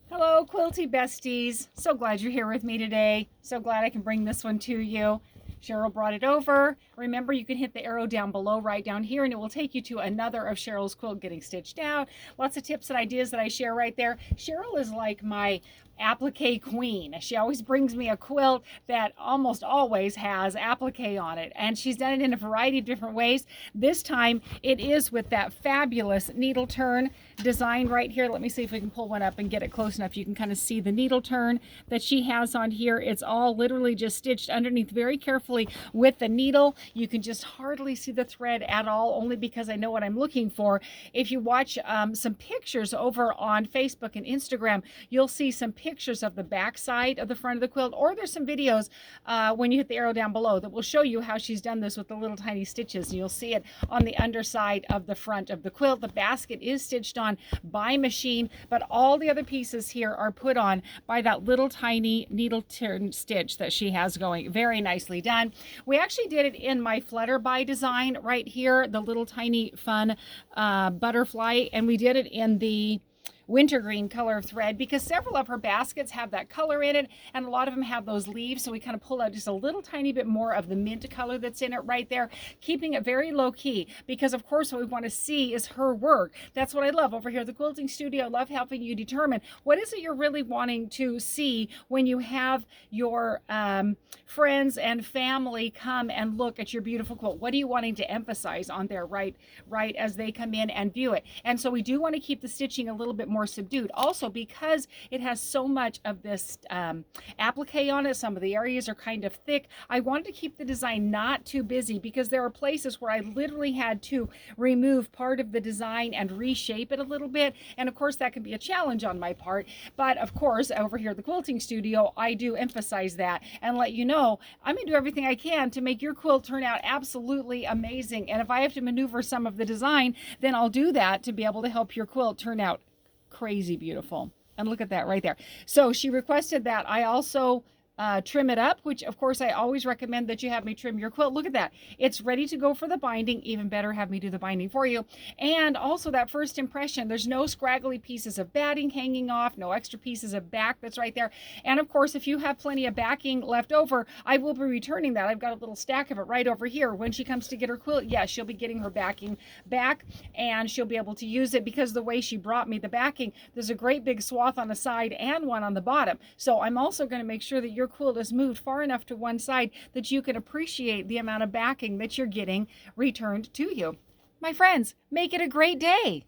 Hello, Quilty Besties. So glad you're here with me today. So glad I can bring this one to you. Cheryl brought it over. Remember, you can hit the arrow down below, right down here, and it will take you to another of Cheryl's quilt getting stitched out. Lots of tips and ideas that I share right there. Cheryl is like my applique queen. She always brings me a quilt that almost always has applique on it, and she's done it in a variety of different ways. This time it is with that fabulous needle turn design right here. Let me see if we can pull one up and get it close enough. You can kind of see the needle turn that she has on here. It's all literally just stitched underneath very carefully with the needle. You can just hardly see the thread at all, only because I know what I'm looking for. If you watch some pictures over on Facebook and Instagram, you'll see some pictures of the back side of the front of the quilt, or there's some videos when you hit the arrow down below that will show you how she's done this with the little tiny stitches. And you'll see it on the underside of the front of the quilt. The basket is stitched on by machine, but all the other pieces here are put on by that little tiny needle turn stitch that she has going. Very nicely done. We actually did it in my Flutterby design right here, the little tiny fun butterfly, and we did it in the wintergreen color of thread because several of her baskets have that color in it, and a lot of them have those leaves, so we kind of pull out just a little tiny bit more of the mint color that's in it right there, keeping it very low key, because of course what we want to see is her work. That's what I love over here at the quilting studio. I love helping you determine what is it you're really wanting to see when you have your friends and family come and look at your beautiful quilt. What are you wanting to emphasize on there right as they come in and view it? And so we do want to keep the stitching a little bit more subdued. Also, because it has so much of this applique on it, some of the areas are kind of thick. I wanted to keep the design not too busy, because there are places where I literally had to remove part of the design and reshape it a little bit. And of course, that can be a challenge on my part. But of course, over here at the quilting studio, I do emphasize that and let you know I'm going to do everything I can to make your quilt turn out absolutely amazing. And if I have to maneuver some of the design, then I'll do that to be able to help your quilt turn out crazy beautiful. And look at that right there. So she requested that I also trim it up, which of course I always recommend that you have me trim your quilt. Look at that. It's ready to go for the binding. Even better, have me do the binding for you. And also that first impression, there's no scraggly pieces of batting hanging off, no extra pieces of back that's right there. And of course, if you have plenty of backing left over, I will be returning that. I've got a little stack of it right over here. When she comes to get her quilt, yes, she'll be getting her backing back, and she'll be able to use it, because the way she brought me the backing, there's a great big swath on the side and one on the bottom. So I'm also going to make sure that your quilt is moved far enough to one side that you can appreciate the amount of backing that you're getting returned to you. My friends, make it a great day.